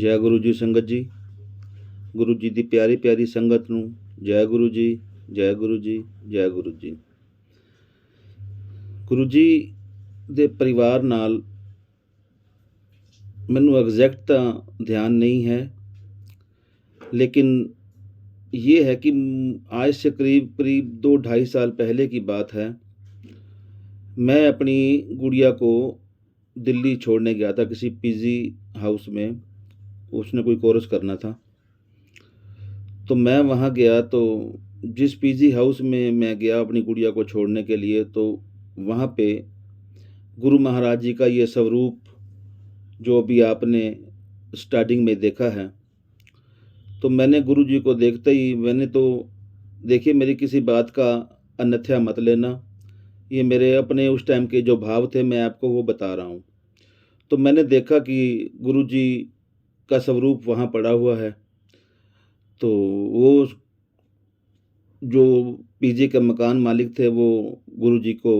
जय गुरु जी संगत जी। गुरु जी दी प्यारी प्यारी संगत नूं जय गुरु जी, जय गुरु जी, जय गुरु जी। गुरु जी दे परिवार नाल मैनूं एग्जैक्ट तां ध्यान नहीं है, लेकिन ये है कि आज से करीब करीब 2 ढाई साल पहले की बात है। मैं अपनी गुड़िया को दिल्ली छोड़ने गया था किसी पीजी हाउस में। उसने कोई कोर्स करना था, तो मैं वहाँ गया। तो जिस पीजी हाउस में मैं गया अपनी गुड़िया को छोड़ने के लिए, तो वहाँ पे गुरु महाराज जी का ये स्वरूप जो अभी आपने स्टार्टिंग में देखा है, तो मैंने गुरु जी को देखते ही मैंने तो देखिए, मेरी किसी बात का अन्यथा मत लेना, ये मेरे अपने उस टाइम के जो भाव थे मैं आपको वो बता रहा हूँ। तो मैंने देखा कि गुरु जी का स्वरूप वहाँ पड़ा हुआ है। तो वो जो पीजी के मकान मालिक थे वो गुरु जी को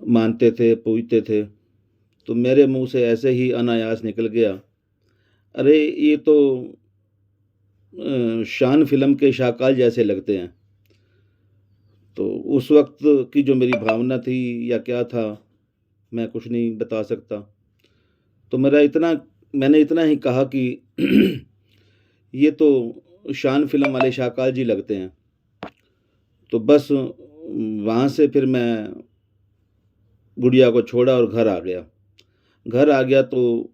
मानते थे, पूजते थे। तो मेरे मुंह से ऐसे ही अनायास निकल गया, अरे ये तो शान फिल्म के शाकाल जैसे लगते हैं। तो उस वक्त की जो मेरी भावना थी या क्या था, मैं कुछ नहीं बता सकता। तो मैंने इतना ही कहा कि ये तो शान फिल्म वाले शाकाल जी लगते हैं। तो बस वहाँ से फिर मैं गुड़िया को छोड़ा और घर आ गया। तो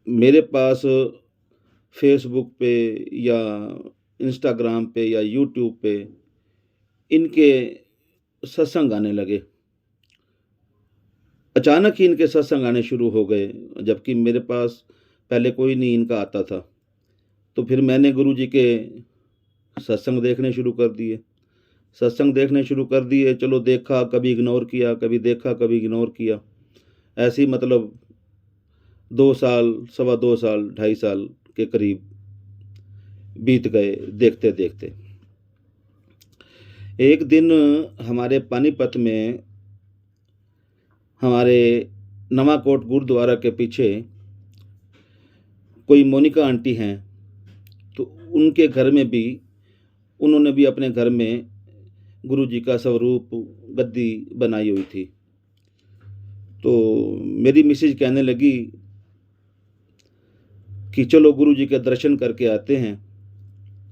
मेरे पास फेसबुक पे या इंस्टाग्राम पे या यूट्यूब पे इनके सत्संग आने लगे। अचानक ही इनके सत्संग आने शुरू हो गए, जबकि मेरे पास पहले कोई नहीं इनका आता था। तो फिर मैंने गुरु जी के सत्संग देखने शुरू कर दिए। चलो देखा, कभी इग्नोर किया, कभी देखा, कभी इग्नोर किया। ऐसे ही मतलब 2 साल, सवा 2 साल, 2.5 साल के करीब बीत गए देखते देखते। एक दिन हमारे पानीपत में हमारे नवाकोट गुरुद्वारा के पीछे कोई मोनिका आंटी हैं, तो उनके घर में भी उन्होंने भी अपने घर में गुरु जी का स्वरूप गद्दी बनाई हुई थी। तो मेरी मिसेज कहने लगी कि चलो गुरु जी के दर्शन करके आते हैं।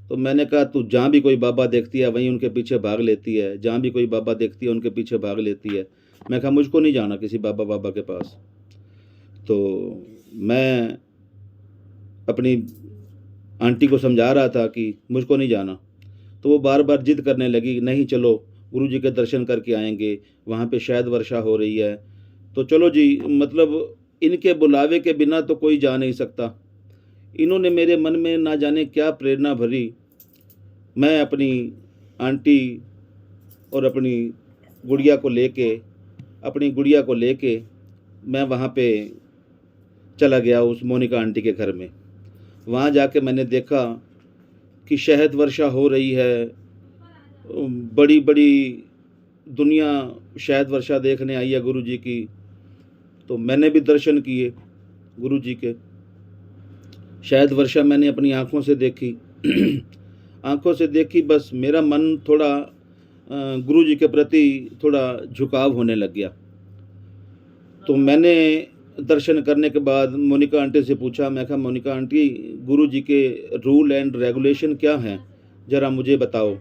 तो मैंने कहा, तू जहाँ भी कोई बाबा देखती है वहीं उनके पीछे भाग लेती है, जहाँ भी कोई बाबा देखती है उनके पीछे भाग लेती है। मैं कहा, मुझको नहीं जाना किसी बाबा के पास। तो मैं अपनी आंटी को समझा रहा था कि मुझको नहीं जाना। तो वो बार बार जिद करने लगी, नहीं चलो गुरु जी के दर्शन करके आएंगे, वहाँ पे शायद वर्षा हो रही है। तो चलो जी, मतलब इनके बुलावे के बिना तो कोई जा नहीं सकता। इन्होंने मेरे मन में ना जाने क्या प्रेरणा भरी। मैं अपनी आंटी और अपनी गुड़िया को लेके मैं वहाँ पे चला गया उस मोनिका आंटी के घर में। वहाँ जाके मैंने देखा कि शहद वर्षा हो रही है। बड़ी बड़ी दुनिया शहद वर्षा देखने आई है गुरु जी की। तो मैंने भी दर्शन किए गुरु जी के। शहद वर्षा मैंने अपनी आंखों से देखी। बस मेरा मन थोड़ा गुरु जी के प्रति थोड़ा झुकाव होने लग गया। तो मैंने दर्शन करने के बाद मोनिका आंटी से पूछा, मैं कहा, मोनिका आंटी, गुरु जी के रूल एंड रेगुलेशन क्या हैं, ज़रा मुझे बताओ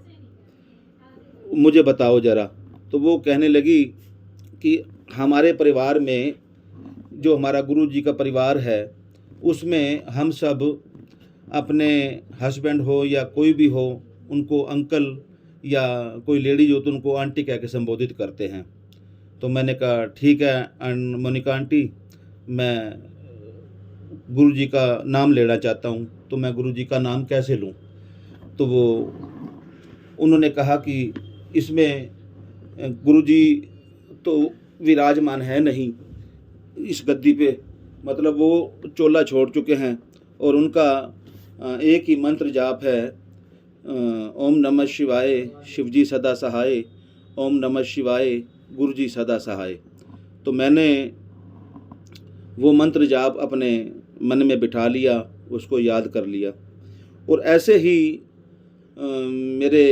ज़रा। तो वो कहने लगी कि हमारे परिवार में जो हमारा गुरु जी का परिवार है उसमें हम सब अपने हस्बैंड हो या कोई भी हो, उनको अंकल, या कोई लेडीज हो तो उनको आंटी कह के संबोधित करते हैं। तो मैंने कहा, ठीक है मोनिका आंटी, मैं गुरु जी का नाम लेना चाहता हूँ, तो मैं गुरु जी का नाम कैसे लूँ। तो उन्होंने कहा कि इसमें गुरु जी तो विराजमान है नहीं इस गद्दी पे, मतलब वो चोला छोड़ चुके हैं और उनका एक ही मंत्र जाप है, ओम नमः शिवाय शिवजी सदा सहाय, ओम नमः शिवाय गुरु जी सदा सहाय। तो मैंने वो मंत्र जाप अपने मन में बिठा लिया, उसको याद कर लिया। और ऐसे ही मेरे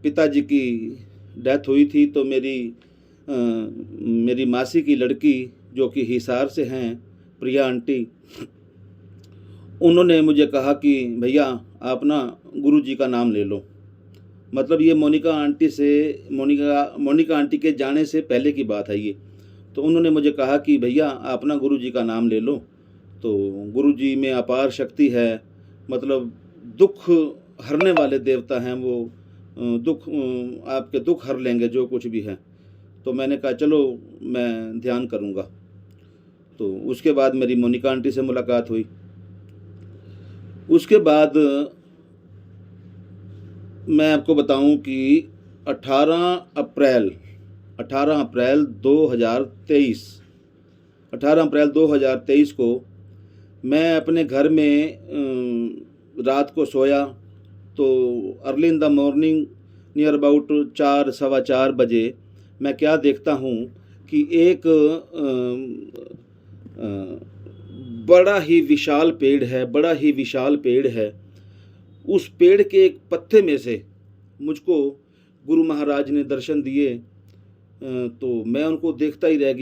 पिताजी की डेथ हुई थी, तो मेरी मासी की लड़की जो कि हिसार से हैं, प्रिया आंटी, उन्होंने मुझे कहा कि भैया आप ना गुरुजी का नाम ले लो। मतलब ये मोनिका आंटी के जाने से पहले की बात है ये। तो उन्होंने मुझे कहा कि भैया आप ना गुरुजी का नाम ले लो, तो गुरुजी में अपार शक्ति है, मतलब दुख हरने वाले देवता हैं वो। आपके दुख हर लेंगे जो कुछ भी है। तो मैंने कहा चलो मैं ध्यान करूँगा। तो उसके बाद मेरी मोनिका आंटी से मुलाकात हुई। उसके बाद मैं आपको बताऊं कि 18 अप्रैल 2023 को मैं अपने घर में रात को सोया, तो early in the morning near about 4 सवा 4 बजे मैं क्या देखता हूँ कि एक बड़ा ही विशाल पेड़ है। उस पेड़ के एक पत्ते में से मुझको गुरु महाराज ने दर्शन दिए। तो मैं उनको देखता ही रह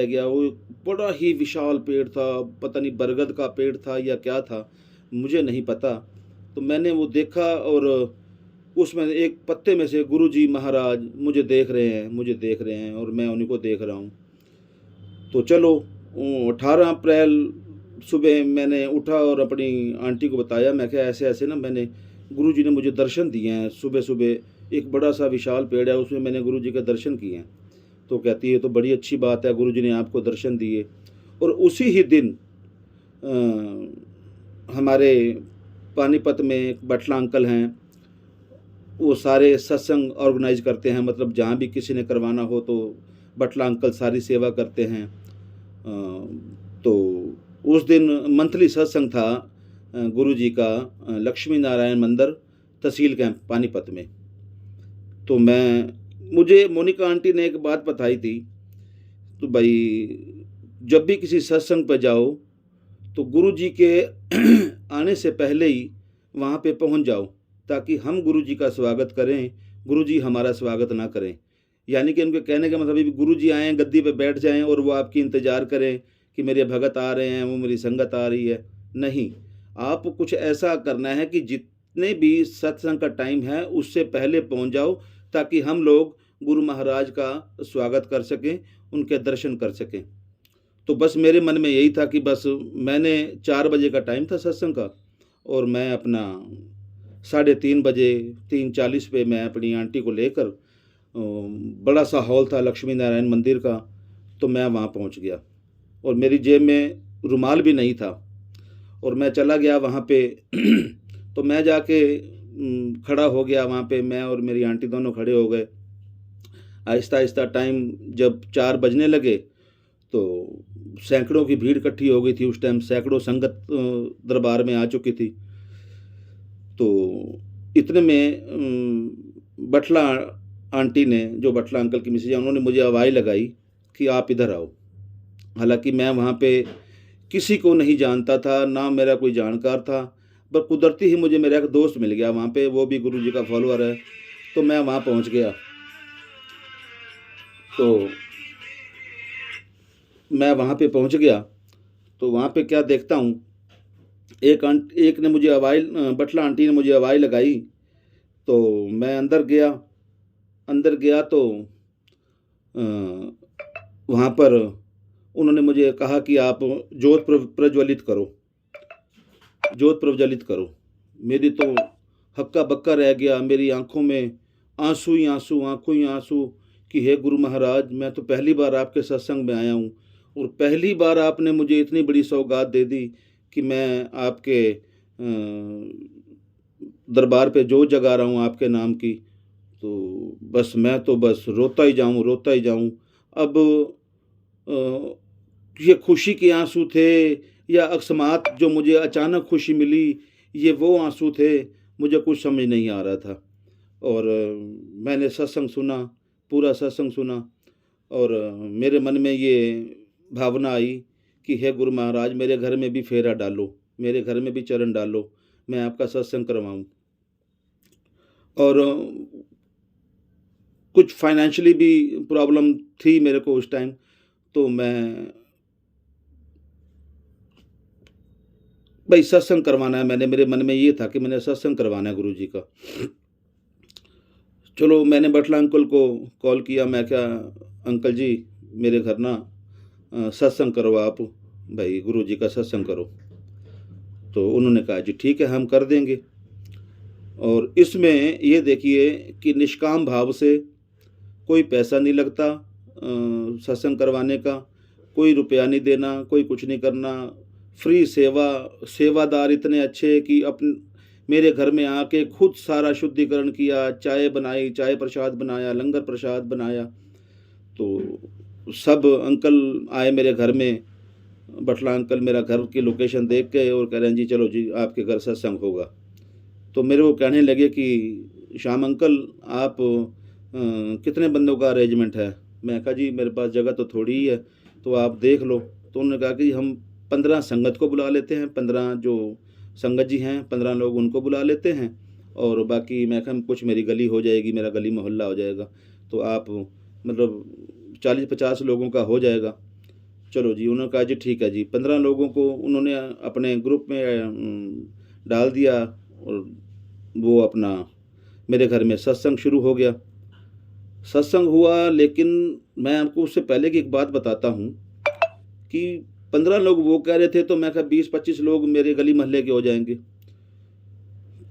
गया। वो बड़ा ही विशाल पेड़ था, पता नहीं बरगद का पेड़ था या क्या था, मुझे नहीं पता। तो मैंने वो देखा और उसमें एक पत्ते में से गुरुजी महाराज मुझे देख रहे हैं और मैं उन्हीं को देख रहा हूँ। तो चलो 18 अप्रैल सुबह मैंने उठा और अपनी आंटी को बताया। मैं कहा ऐसे ऐसे ना मैंने गुरुजी ने मुझे दर्शन दिए हैं, सुबह सुबह एक बड़ा सा विशाल पेड़ है, उसमें मैंने गुरुजी के दर्शन किए हैं। तो कहती है तो बड़ी अच्छी बात है, गुरुजी ने आपको दर्शन दिए। और उसी ही दिन हमारे पानीपत में एक बटला अंकल हैं, वो सारे सत्संग ऑर्गेनाइज करते हैं, मतलब जहाँ भी किसी ने करवाना हो तो बटला अंकल सारी सेवा करते हैं। तो उस दिन मंथली सत्संग था गुरुजी का लक्ष्मी नारायण मंदिर तहसील कैंप पानीपत में। तो मुझे मोनिका आंटी ने एक बात बताई थी, तो भाई जब भी किसी सत्संग पर जाओ तो गुरुजी के आने से पहले ही वहाँ पे पहुँच जाओ, ताकि हम गुरुजी का स्वागत करें, गुरुजी हमारा स्वागत ना करें। यानी कि उनके कहने का मतलब गुरुजी आएँ, गद्दी पे बैठ जाएं और वो आपकी इंतज़ार करें कि मेरे भगत आ रहे हैं, वो मेरी संगत आ रही है। नहीं, आप कुछ ऐसा करना है कि जितने भी सत्संग का टाइम है उससे पहले पहुंच जाओ, ताकि हम लोग गुरु महाराज का स्वागत कर सकें, उनके दर्शन कर सकें। तो बस मेरे मन में यही था कि बस मैंने 4 बजे का टाइम था सत्संग का, और मैं अपना 3:30 बजे 3:40 पे मैं अपनी आंटी को लेकर, बड़ा सा हॉल था लक्ष्मी नारायण मंदिर का, तो मैं वहाँ पहुँच गया और मेरी जेब में रुमाल भी नहीं था और मैं चला गया वहाँ पे। तो मैं जाके खड़ा हो गया वहाँ पे, मैं और मेरी आंटी दोनों खड़े हो गए। आहिस्ता आहिस्ता टाइम जब 4 बजने लगे तो सैकड़ों की भीड़ इकट्ठी हो गई थी। उस टाइम सैकड़ों संगत दरबार में आ चुकी थी। तो इतने में बटला आंटी ने, जो बटला अंकल की मिसेज है, उन्होंने मुझे आवाज़ लगाई कि आप इधर आओ। हालांकि मैं वहाँ पे किसी को नहीं जानता था, ना मेरा कोई जानकार था, पर कुदरती ही मुझे मेरा एक दोस्त मिल गया वहाँ पे, वो भी गुरुजी का फॉलोअर है। तो मैं वहाँ पहुँच गया। तो मैं वहाँ पे पहुँच गया तो वहाँ पे क्या देखता हूँ, एक ने मुझे बटला आंटी ने मुझे आवाज़ लगाई। तो मैं अंदर गया तो वहाँ पर उन्होंने मुझे कहा कि आप जोत प्रज्वलित करो। मेरी तो हक्का बक्का रह गया, मेरी आंखों में आंसू ही आंसू कि हे गुरु महाराज, मैं तो पहली बार आपके सत्संग में आया हूँ और पहली बार आपने मुझे इतनी बड़ी सौगात दे दी कि मैं आपके दरबार पे जोत जगा रहा हूँ आपके नाम की। तो मैं तो रोता ही जाऊँ। अब ये खुशी के आंसू थे या अकस्मात जो मुझे अचानक खुशी मिली, ये वो आंसू थे, मुझे कुछ समझ नहीं आ रहा था। और मैंने सत्संग सुना, पूरा सत्संग सुना, और मेरे मन में ये भावना आई कि हे गुरु महाराज मेरे घर में भी फेरा डालो, मेरे घर में भी चरण डालो, मैं आपका सत्संग करवाऊँ। और कुछ फाइनेंशियली भी प्रॉब्लम थी मेरे को उस टाइम, तो मैं भई सत्संग करवाना है, मेरे मन में ये था कि मैंने सत्संग करवाना है गुरुजी का। चलो मैंने बटला अंकल को कॉल किया, मैं क्या अंकल जी मेरे घर ना सत्संग करो आप, भाई गुरुजी का सत्संग करो। तो उन्होंने कहा जी ठीक है हम कर देंगे। और इसमें ये देखिए कि निष्काम भाव से कोई पैसा नहीं लगता सत्संग करवाने का, कोई रुपया नहीं देना, कोई कुछ नहीं करना, फ्री सेवा, सेवादार इतने अच्छे कि मेरे घर में आके खुद सारा शुद्धिकरण किया, चाय बनाई, चाय प्रसाद बनाया, लंगर प्रसाद बनाया। तो सब अंकल आए मेरे घर में, बटला अंकल मेरा घर की लोकेशन देख के और कह रहे हैं जी चलो जी आपके घर सत्संग होगा। तो मेरे को कहने लगे कि श्याम अंकल आप कितने बंदों का अरेंजमेंट है? मैं कहा जी मेरे पास जगह तो थोड़ी ही है, तो आप देख लो। तो उन्होंने कहा कि हम 15 संगत को बुला लेते हैं, 15 जो संगत जी हैं 15 लोग उनको बुला लेते हैं, और बाकी मैं कहा कुछ मेरी गली हो जाएगी, मेरा गली मोहल्ला हो जाएगा, तो आप मतलब 40-50 लोगों का हो जाएगा। चलो जी, उन्होंने कहा जी ठीक है जी। 15 लोगों को उन्होंने अपने ग्रुप में डाल दिया और वो अपना मेरे घर में सत्संग शुरू हो गया। सत्संग हुआ, लेकिन मैं आपको उससे पहले की एक बात बताता हूँ कि 15 लोग वो कह रहे थे, तो मैं कहा 20-25 लोग मेरे गली मोहल्ले के हो जाएंगे।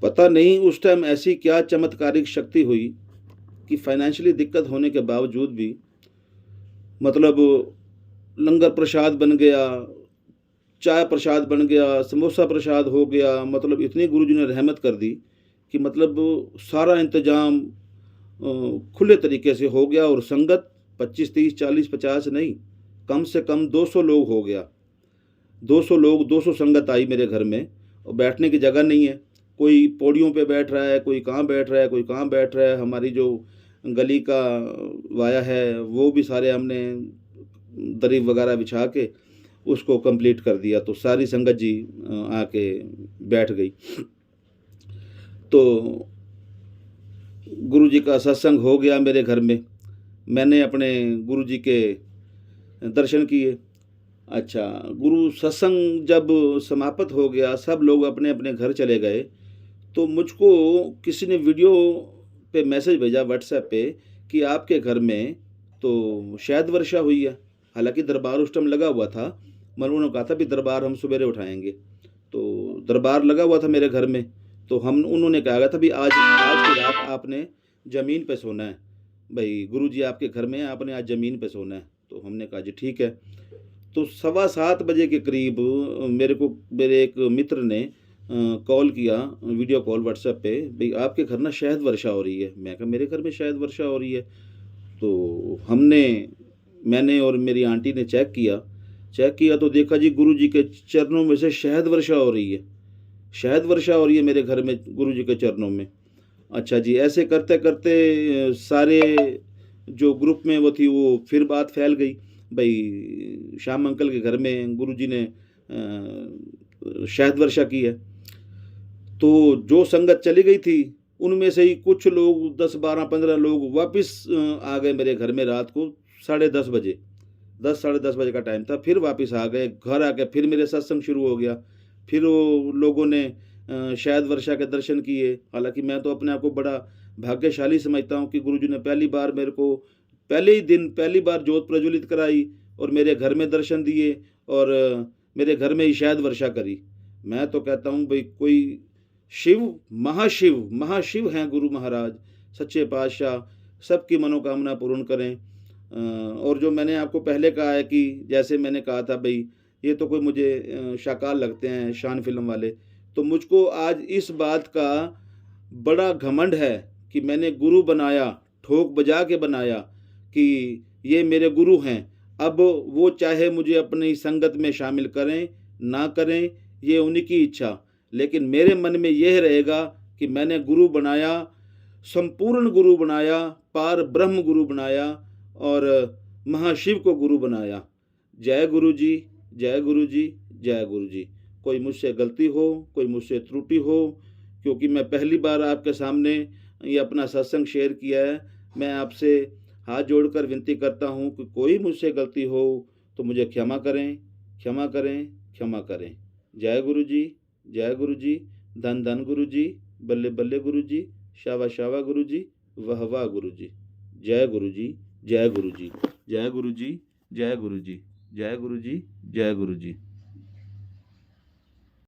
पता नहीं उस टाइम ऐसी क्या चमत्कारिक शक्ति हुई कि फाइनेंशियली दिक्कत होने के बावजूद भी मतलब लंगर प्रसाद बन गया, चाय प्रसाद बन गया, समोसा प्रसाद हो गया, मतलब इतनी गुरुजी ने रहमत कर दी कि मतलब सारा इंतजाम खुले तरीके से हो गया। और संगत 25, 30, 40, 50 नहीं, कम से कम 200 लोग हो गया। 200 लोग, 200 संगत आई मेरे घर में, और बैठने की जगह नहीं है, कोई पौड़ियों पे बैठ रहा है, कोई कहाँ बैठ रहा है, कोई कहाँ बैठ रहा है। हमारी जो गली का वाया है वो भी सारे हमने दरी वगैरह बिछा के उसको कंप्लीट कर दिया, तो सारी संगत जी आके बैठ गई। तो गुरुजी का सत्संग हो गया मेरे घर में, मैंने अपने गुरुजी के दर्शन किए। अच्छा, गुरु सत्संग जब समाप्त हो गया, सब लोग अपने अपने घर चले गए, तो मुझको किसी ने वीडियो पे मैसेज भेजा व्हाट्सएप पे कि आपके घर में तो शायद वर्षा हुई है। हालांकि दरबार उस टाइम लगा हुआ था, मगर उन्होंने कहा था भी दरबार हम सवेरे उठाएंगे, तो दरबार लगा हुआ था मेरे घर में। तो उन्होंने कहा था भी आज की रात आपने ज़मीन पे सोना है, भाई गुरुजी आपके घर में है, आपने आज ज़मीन पे सोना है। तो हमने कहा जी ठीक है। तो 7:15 बजे के करीब मेरे एक मित्र ने कॉल किया, वीडियो कॉल व्हाट्सएप पे, भाई आपके घर ना शायद वर्षा हो रही है। मैं कहा मेरे घर में शायद वर्षा हो रही है? तो मैंने और मेरी आंटी ने चेक किया तो देखा जी गुरुजी के चरणों में से शहद वर्षा हो रही है, शहद वर्षा हो रही है मेरे घर में गुरुजी के चरणों में। अच्छा जी, ऐसे करते करते सारे जो ग्रुप में वो थी, वो फिर बात फैल गई, भाई श्याम अंकल के घर में गुरुजी ने शहद वर्षा की है। तो जो संगत चली गई थी उनमें से ही कुछ लोग 10, 12, 15 लोग वापस आ गए मेरे घर में रात को 10:30 बजे, 10, साढ़े 10 बजे का टाइम था। फिर वापस आ गए घर, आके फिर मेरे सत्संग शुरू हो गया। फिर वो लोगों ने शायद वर्षा के दर्शन किए। हालांकि मैं तो अपने आप को बड़ा भाग्यशाली समझता हूँ कि गुरुजी ने पहली बार मेरे को पहले ही दिन पहली बार ज्योत प्रज्वलित कराई और मेरे घर में दर्शन दिए और मेरे घर में ही शायद वर्षा करी। मैं तो कहता हूँ भाई कोई महाशिव हैं गुरु महाराज, सच्चे पातशाह सबकी मनोकामना पूर्ण करें। और जो मैंने आपको पहले कहा है कि जैसे मैंने कहा था भाई ये तो कोई मुझे शाकाल लगते हैं शान फिल्म वाले, तो मुझको आज इस बात का बड़ा घमंड है कि मैंने गुरु बनाया, ठोक बजा के बनाया कि ये मेरे गुरु हैं। अब वो चाहे मुझे अपनी संगत में शामिल करें ना करें, ये उन्हीं की इच्छा, लेकिन मेरे मन में यह रहेगा कि मैंने गुरु बनाया, संपूर्ण गुरु बनाया, पार ब्रह्म गुरु बनाया और महाशिव को गुरु बनाया। जय गुरु जी, जय गुरु जी, जय गुरु जी। कोई मुझसे गलती हो, कोई मुझसे त्रुटि हो, क्योंकि मैं पहली बार आपके सामने ये अपना सत्संग शेयर किया है, मैं आपसे हाथ जोड़कर विनती करता हूँ कि कोई मुझसे गलती हो तो मुझे क्षमा करें, क्षमा करें, क्षमा करें। जय गुरु जी, जय गुरु जी, धन धन गुरु जी, बल्ले बल्ले गुरु जी, शाबा शाबा गुरु जी, वाह वाह गुरु जी। जय गुरु जी, जय गुरु जी, जय गुरु जी, जय गुरु जी, जय गुरु जी, जय गुरु जी।